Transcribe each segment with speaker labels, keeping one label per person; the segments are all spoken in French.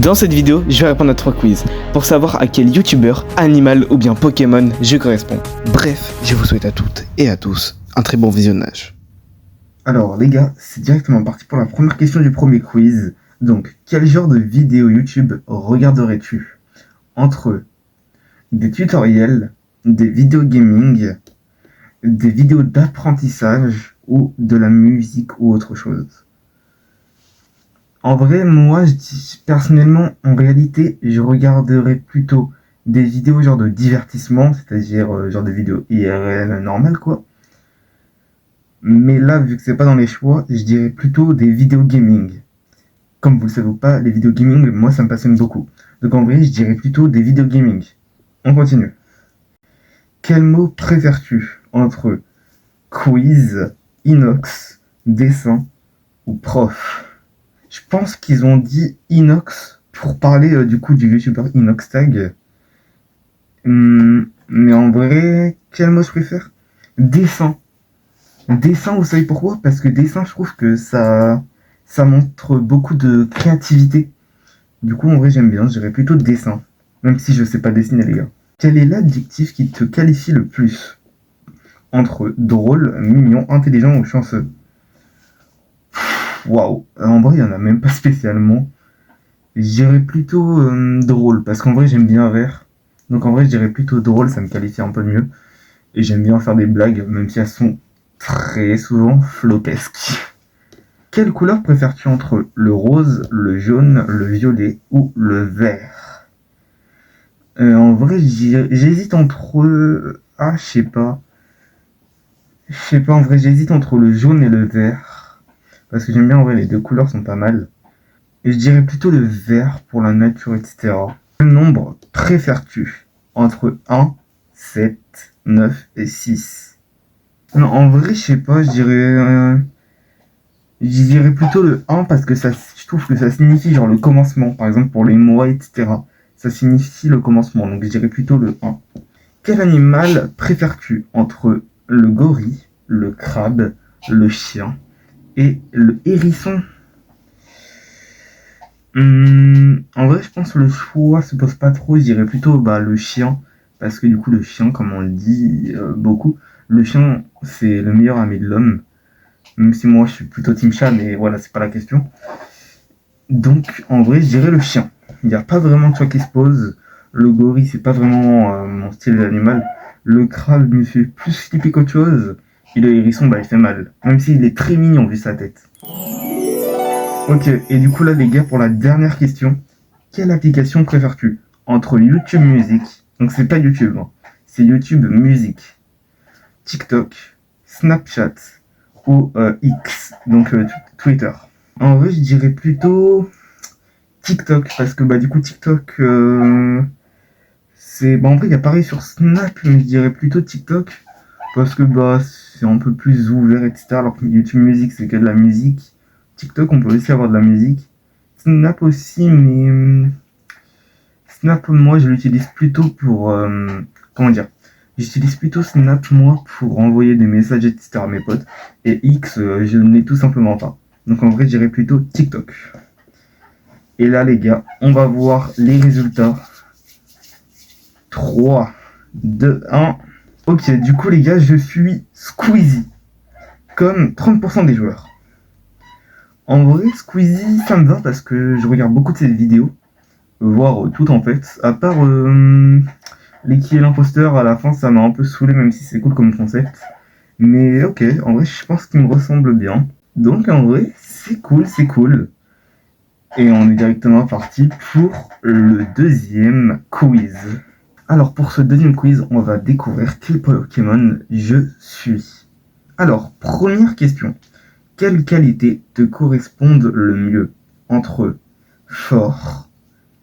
Speaker 1: Dans cette vidéo, je vais répondre à 3 quiz pour savoir à quel youtubeur, animal ou bien Pokémon je corresponds. Bref, je vous souhaite à toutes et à tous un très bon visionnage. Alors les gars, c'est directement parti pour la première question du premier quiz. Donc, quel genre de vidéo YouTube regarderais-tu? Entre des tutoriels, des vidéos gaming, des vidéos d'apprentissage ou de la musique ou autre chose? En vrai, moi, personnellement, en réalité, je regarderais plutôt des vidéos genre de divertissement, c'est-à-dire genre de vidéos IRL normales, quoi. Mais là, vu que c'est pas dans les choix, je dirais plutôt des vidéos gaming. Comme vous le savez ou pas, les vidéos gaming, moi, ça me passionne beaucoup. Donc en vrai, je dirais plutôt des vidéos gaming. On continue. Quel mot préfères-tu entre quiz, inox, dessin ou prof? Je pense qu'ils ont dit inox pour parler du coup du youtubeur Inoxtag. Mais en vrai, quel mot je préfère? Dessin. Dessin, vous savez pourquoi? Parce que dessin, je trouve que ça montre beaucoup de créativité. Du coup, en vrai, j'aime bien. Je dirais plutôt dessin. Même si je sais pas dessiner, les gars. Quel est l'adjectif qui te qualifie le plus? Entre drôle, mignon, intelligent ou chanceux? Waouh. En vrai, il y en a même pas spécialement. Je dirais plutôt drôle, parce qu'en vrai, j'aime bien rire. Donc en vrai, je dirais plutôt drôle, ça me qualifie un peu mieux. Et j'aime bien faire des blagues, même si elles sont très souvent flopesques. Quelle couleur préfères-tu entre le rose, le jaune, le violet ou le vert? En vrai, j'hésite entre... Ah, je sais pas. Je sais pas, en vrai, j'hésite entre le jaune et le vert. Parce que j'aime bien, en vrai, les deux couleurs sont pas mal. Et je dirais plutôt le vert pour la nature, etc. Quel nombre préfères-tu entre 1, 7, 9 et 6? Non, en vrai, je sais pas, je dirais plutôt le 1 parce que je trouve que ça signifie genre le commencement. Par exemple, pour les mois, etc. Ça signifie le commencement, donc je dirais plutôt le 1. Quel animal préfères-tu entre le gorille, le crabe, le chien et le hérisson? En vrai, je pense que le choix se pose pas trop. Je dirais plutôt le chien. Parce que du coup, le chien, comme on le dit beaucoup, le chien, c'est le meilleur ami de l'homme. Même si moi, je suis plutôt team chat, mais voilà, c'est pas la question. Donc, en vrai, je dirais le chien. Il n'y a pas vraiment de choix qui se pose. Le gorille, c'est pas vraiment mon style d'animal. Le crabe me fait plus flipper qu'autre chose. Et le hérisson, il fait mal. Même s'il est très mignon vu sa tête. Ok, et du coup là les gars, pour la dernière question, quelle application préfères-tu entre YouTube Music, donc c'est pas YouTube, hein, c'est YouTube Music, TikTok, Snapchat ou X, donc Twitter? En vrai, je dirais plutôt TikTok, parce que du coup TikTok, c'est... en vrai, il y a pareil sur Snap, mais je dirais plutôt TikTok, parce que c'est un peu plus ouvert, etc. Alors que YouTube Music, c'est que de la musique. TikTok, on peut aussi avoir de la musique. Snap aussi, mais Snap, moi, je l'utilise plutôt pour... comment dire? J'utilise plutôt Snap, moi, pour envoyer des messages, etc. à mes potes. Et X, je ne l'ai tout simplement pas. Donc en vrai, je dirais plutôt TikTok. Et là, les gars, on va voir les résultats. 3, 2, 1. Ok, du coup, les gars, je suis Squeezie. Comme 30% des joueurs. En vrai, Squeezie, ça me va parce que je regarde beaucoup de ses vidéos. Voire toutes en fait. À part les qui est l'imposteur, à la fin, ça m'a un peu saoulé, même si c'est cool comme concept. Mais ok, en vrai, je pense qu'il me ressemble bien. Donc en vrai, c'est cool, c'est cool. Et on est directement parti pour le deuxième quiz. Alors pour ce deuxième quiz, on va découvrir quel Pokémon je suis. Alors, première question. Quelles qualités te correspondent le mieux entre fort,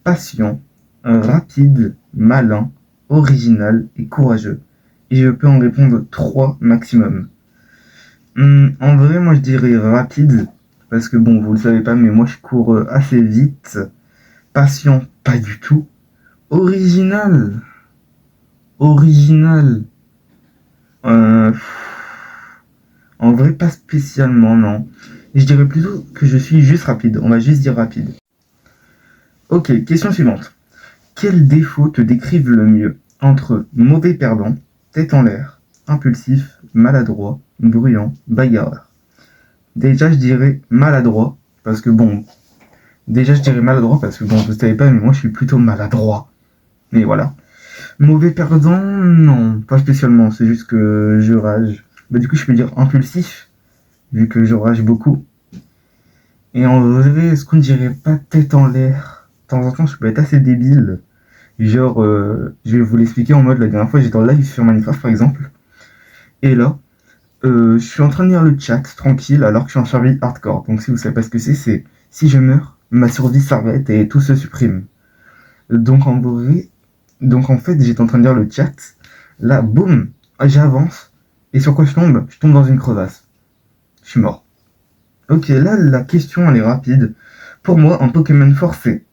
Speaker 1: patient, rapide, malin, original et courageux? Et je peux en répondre 3 maximum. En vrai, moi je dirais rapide, parce que bon, vous le savez pas, mais moi je cours assez vite. Patient, pas du tout. Original, original. Euh, En vrai, pas spécialement, non. Je dirais plutôt que je suis juste rapide. On va juste dire rapide. Ok, question suivante. Quels défauts te décrivent le mieux entre mauvais perdant, tête en l'air, impulsif, maladroit, bruyant, bagarreur? Déjà, je dirais maladroit, parce que bon, vous savez pas, mais moi je suis plutôt maladroit. Mais voilà. Mauvais perdant, non, pas spécialement, c'est juste que je rage. Bah du coup, je peux dire impulsif, vu que je rage beaucoup. Et en vrai, est-ce qu'on dirait pas tête en l'air? De temps en temps, je peux être assez débile. Genre, je vais vous l'expliquer en mode, la dernière fois, j'étais en live sur Minecraft, par exemple. Et là, je suis en train de lire le chat, tranquille, alors que je suis en survie hardcore. Donc si vous savez pas ce que c'est si je meurs, ma survie s'arrête et tout se supprime. Donc en vrai, donc en fait, j'étais en train de lire le chat. Là, boum, j'avance. Et sur quoi je tombe? Je tombe dans une crevasse. Je suis mort. Ok, là, la question, elle est rapide. Pour moi, un Pokémon fort, c'est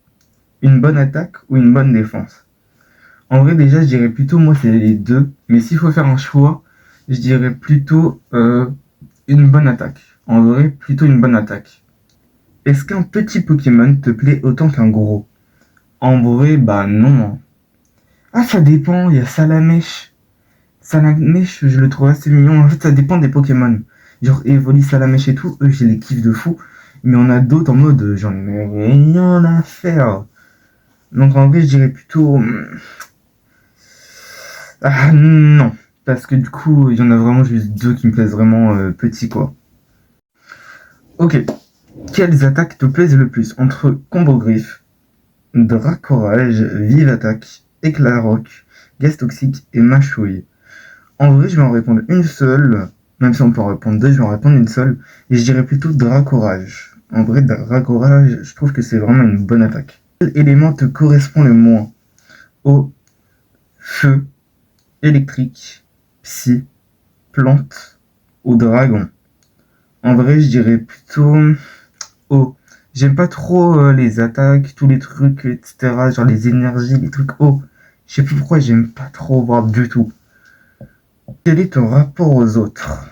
Speaker 1: une bonne attaque ou une bonne défense? En vrai, déjà, je dirais plutôt, moi, c'est les deux. Mais s'il faut faire un choix, je dirais plutôt une bonne attaque. En vrai, plutôt une bonne attaque. Est-ce qu'un petit Pokémon te plaît autant qu'un gros? En vrai, bah non. Ah, ça dépend, il y a Salamèche. Salamèche, je le trouve assez mignon. En fait, ça dépend des Pokémon. Genre, Evoli, Salamèche et tout, eux, j'ai les kiffs de fou. Mais on a d'autres en mode, j'en ai rien à faire. Donc en vrai, je dirais plutôt... Ah non. Parce que du coup, il y en a vraiment juste deux qui me plaisent vraiment petits, quoi. Ok. Quelles attaques te plaisent le plus entre Combo Griffe, Dracorage, Vive Attaque, Éclat Roc, Gaz Toxique et Mâchouille? En vrai, je vais en répondre une seule. Même si on peut en répondre deux, je vais en répondre une seule. Et je dirais plutôt Dracorage. En vrai, Dracorage, je trouve que c'est vraiment une bonne attaque. Quel élément te correspond le moins? Eau, feu, électrique, psy, plante ou dragon? En vrai, je dirais plutôt eau. J'aime pas trop les attaques, tous les trucs, etc. Genre les énergies, les trucs eau. Je sais plus pourquoi j'aime pas trop voir du tout. Quel est ton rapport aux autres?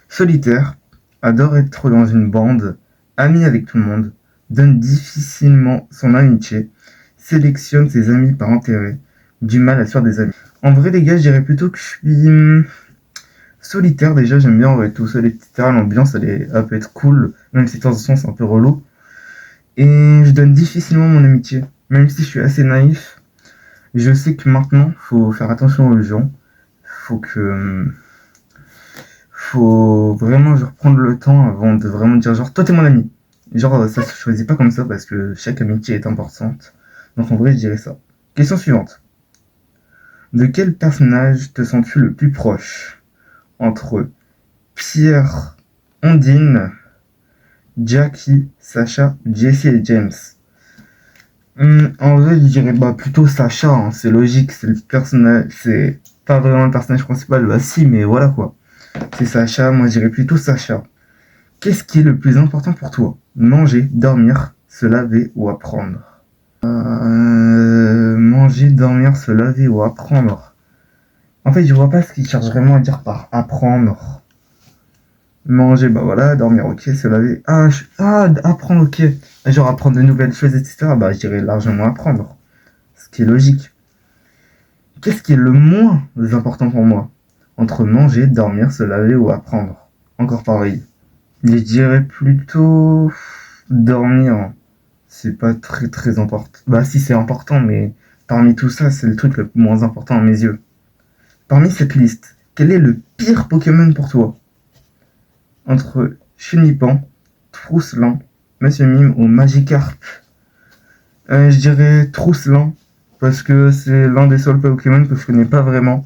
Speaker 1: Solitaire, adore être dans une bande, ami avec tout le monde, donne difficilement son amitié, sélectionne ses amis par intérêt, du mal à se faire des amis. En vrai, les gars, je dirais plutôt que je suis solitaire. Déjà, j'aime bien être tout seul, etc. L'ambiance, elle peut être cool, même si de temps en temps c'est un peu relou. Et je donne difficilement mon amitié, même si je suis assez naïf. Je sais que maintenant, faut faire attention aux gens. Faut vraiment genre prendre le temps avant de vraiment dire genre toi t'es mon ami. Genre ça se choisit pas comme ça parce que chaque amitié est importante. Donc en vrai je dirais ça. Question suivante. De quel personnage te sens-tu le plus proche? Entre Pierre, Ondine, Jackie, Sacha, Jessie et James. En vrai je dirais bah plutôt Sacha, hein, c'est logique, c'est le personnage, c'est pas vraiment le personnage principal, bah si mais voilà quoi. C'est Sacha, moi je dirais plutôt Sacha. Qu'est-ce qui est le plus important pour toi? Manger, dormir, se laver ou apprendre? Manger, dormir, se laver ou apprendre. En fait, je vois pas ce qu'il cherche vraiment à dire par apprendre. Manger, bah voilà, dormir, ok, se laver. Apprendre, ok. Genre apprendre de nouvelles choses, etc. Bah, je dirais largement apprendre. Ce qui est logique. Qu'est-ce qui est le moins important pour moi? Entre manger, dormir, se laver ou apprendre? Encore pareil. Je dirais plutôt dormir. C'est pas très très important. Bah si c'est important, mais parmi tout ça, c'est le truc le moins important à mes yeux. Parmi cette liste, quel est le pire Pokémon pour toi? Entre Chunipan, Trousselan, Monsieur Mime ou Magikarp? Je dirais Trousselan, parce que c'est l'un des seuls Pokémon que je connais pas vraiment.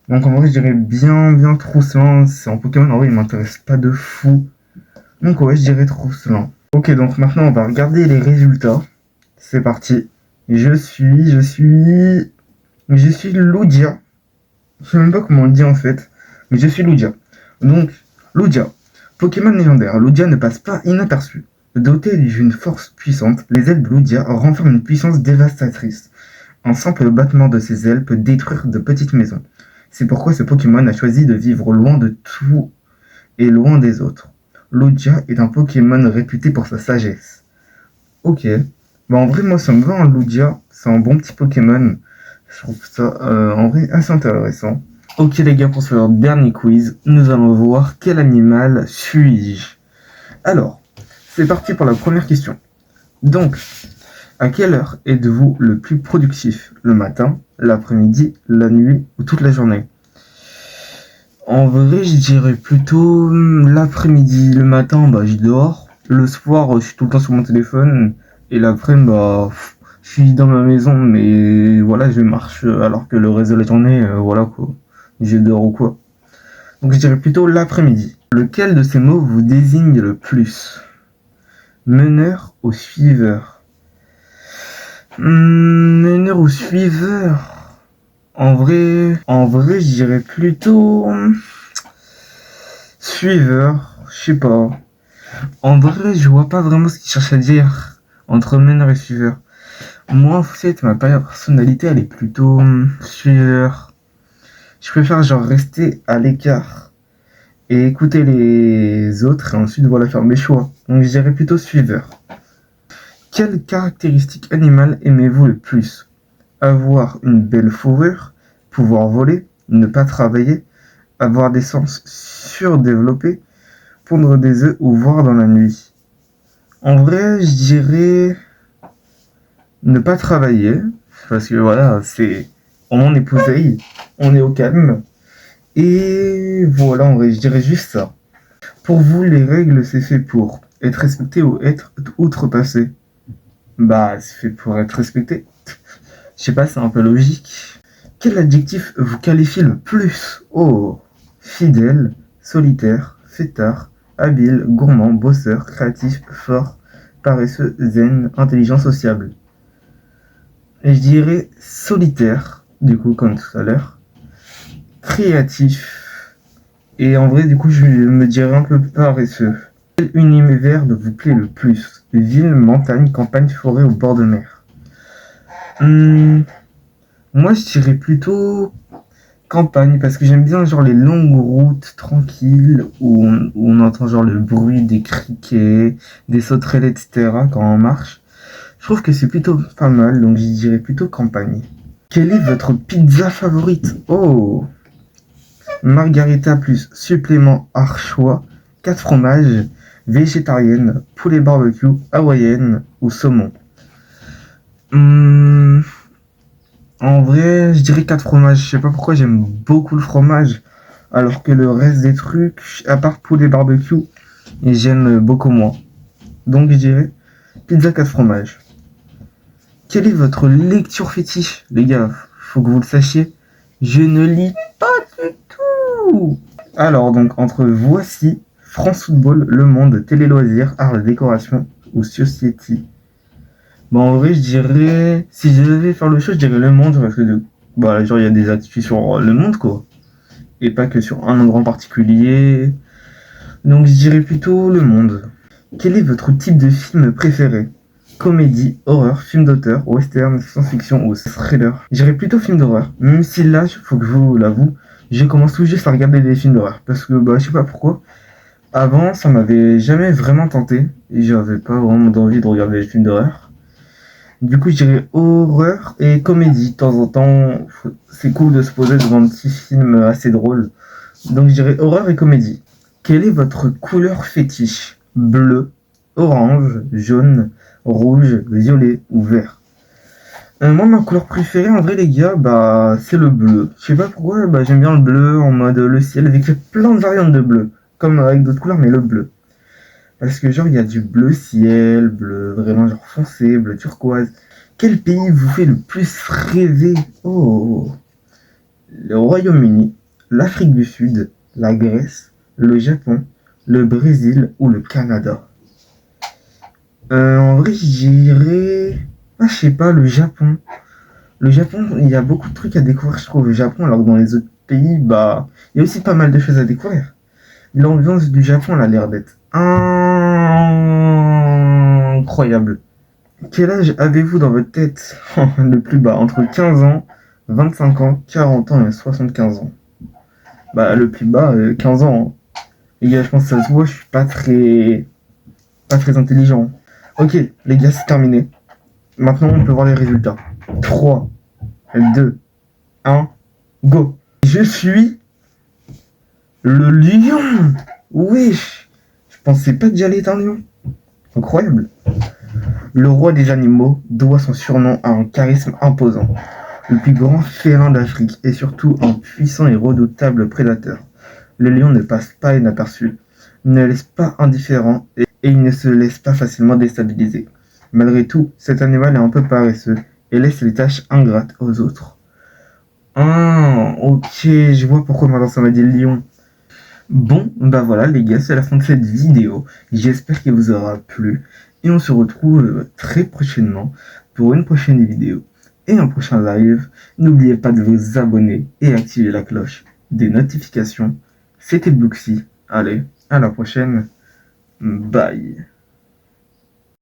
Speaker 1: Donc en vrai, je dirais bien Trousselan. C'est un Pokémon, en vrai, il m'intéresse pas de fou. Donc ouais, je dirais Trousselan. Ok, donc maintenant, on va regarder les résultats. C'est parti. Je suis Lugia. Je sais même pas comment on le dit en fait. Mais je suis Lugia. Donc, Lugia. Pokémon légendaire. Lugia ne passe pas inaperçu. Doté d'une force puissante, les ailes de Lugia renferment une puissance dévastatrice. Un simple battement de ses ailes peut détruire de petites maisons. C'est pourquoi ce Pokémon a choisi de vivre loin de tout et loin des autres. Lugia est un Pokémon réputé pour sa sagesse. Ok. Bah en vrai, moi ça me va un Lugia, c'est un bon petit Pokémon. Je trouve ça en vrai assez intéressant. Ok les gars, pour ce dernier quiz, nous allons voir quel animal suis-je. Alors, c'est parti pour la première question. Donc, à quelle heure êtes-vous le plus productif? Le matin, l'après-midi, la nuit ou toute la journée? En vrai, je dirais plutôt l'après-midi. Le matin, bah, je dors. Le soir, je suis tout le temps sur mon téléphone. Et l'après-midi, bah, je suis dans ma maison, mais voilà, je marche alors que le reste de la journée, voilà quoi. Je dors ou quoi. Donc, je dirais plutôt l'après-midi. Lequel de ces mots vous désigne le plus? Meneur ou suiveur? Meneur ou suiveur? En vrai, je dirais plutôt suiveur. Je sais pas. En vrai, je vois pas vraiment ce qu'il cherche à dire entre meneur et suiveur. Moi, en fait, ma personnalité, elle est plutôt suiveur. Je préfère genre rester à l'écart et écouter les autres et ensuite voilà faire mes choix. Donc je dirais plutôt suiveur. Quelle caractéristique animale aimez-vous le plus? Avoir une belle fourrure, pouvoir voler, ne pas travailler, avoir des sens surdéveloppés, pondre des œufs ou voir dans la nuit. En vrai, je dirais ne pas travailler, parce que voilà, c'est on est posé, on est au calme, et voilà, en vrai, je dirais juste ça. Pour vous, les règles, c'est fait pour être respecté ou être outrepassé? Bah, c'est fait pour être respecté. Je sais pas, c'est un peu logique. Quel adjectif vous qualifie le plus? Oh, fidèle, solitaire, fêtard, habile, gourmand, bosseur, créatif, fort, paresseux, zen, intelligent, sociable. Et je dirais solitaire, du coup, comme tout à l'heure, créatif, et en vrai, du coup, je me dirais un peu paresseux. Quel univers vous plaît le plus? Ville, montagne, campagne, forêt ou bord de mer? Moi, je dirais plutôt campagne, parce que j'aime bien genre les longues routes tranquilles où on entend genre le bruit des criquets, des sauterelles, etc. quand on marche. Je trouve que c'est plutôt pas mal, donc je dirais plutôt campagne. Quelle est votre pizza favorite? Oh, margarita plus supplément harchois, 4 fromages, végétarienne, poulet barbecue, hawaïenne ou saumon. Hum, En vrai, je dirais 4 fromages. Je sais pas pourquoi j'aime beaucoup le fromage, alors que le reste des trucs, à part poulet barbecue, et j'aime beaucoup moins. Donc je dirais pizza 4 fromages. Quelle est votre lecture fétiche? Les gars, faut que vous le sachiez. Je ne lis pas du tout. Alors donc entre Voici, France Football, Le Monde, Télé Loisirs, Art et Décoration ou Society. Bah en vrai je dirais, si je devais faire le choix, je dirais Le Monde parce que bah genre il y a des actus sur Le Monde quoi, et pas que sur un endroit en particulier. Donc je dirais plutôt Le Monde. Quel est votre type de film préféré? Comédie, horreur, film d'auteur, western, science-fiction ou thriller? Je dirais plutôt film d'horreur, même si là, faut que je vous l'avoue, je commence tout juste à regarder des films d'horreur. Parce que, bah, je sais pas pourquoi. Avant, ça m'avait jamais vraiment tenté. Et j'avais pas vraiment envie de regarder des films d'horreur. Du coup, je dirais horreur et comédie. De temps en temps, c'est cool de se poser devant un petit film assez drôle. Donc, je dirais horreur et comédie. Quelle est votre couleur fétiche? Bleu, orange, jaune, rouge, violet ou vert? Moi, ma couleur préférée, en vrai, les gars, bah, c'est le bleu. Je sais pas pourquoi, bah, j'aime bien le bleu en mode le ciel, avec plein de variantes de bleu. Comme avec d'autres couleurs, mais le bleu. Parce que, genre, il y a du bleu ciel, bleu vraiment genre foncé, bleu turquoise. Quel pays vous fait le plus rêver? Oh, le Royaume-Uni, l'Afrique du Sud, la Grèce, le Japon, le Brésil ou le Canada? En vrai, je dirais... Ah, je sais pas, le Japon. Le Japon, il y a beaucoup de trucs à découvrir, je trouve, au Japon, alors que dans les autres pays, bah, il y a aussi pas mal de choses à découvrir. L'ambiance du Japon, elle a l'air d'être incroyable. Quel âge avez-vous dans votre tête? Le plus bas, entre 15 ans, 25 ans, 40 ans et 75 ans. Bah, le plus bas, 15 ans. Hein. Les gars, je pense que ça se voit, je suis pas très intelligent. Ok, les gars, c'est terminé. Maintenant, on peut voir les résultats. 3, 2, 1, go. Je suis le lion. Wesh. Je pensais pas que j'allais être un lion. Incroyable. Le roi des animaux doit son surnom à un charisme imposant. Le plus grand félin d'Afrique et surtout un puissant et redoutable prédateur. Le lion ne passe pas inaperçu, ne laisse pas indifférent et il ne se laisse pas facilement déstabiliser. Malgré tout, cet animal est un peu paresseux et laisse les tâches ingrates aux autres. Ah, ok, je vois pourquoi maintenant ça m'a dit lion. Bon, bah voilà les gars, c'est la fin de cette vidéo. J'espère qu'elle vous aura plu. Et on se retrouve très prochainement pour une prochaine vidéo et un prochain live. N'oubliez pas de vous abonner et activer la cloche des notifications. C'était Bluxy. Allez, à la prochaine. Bye.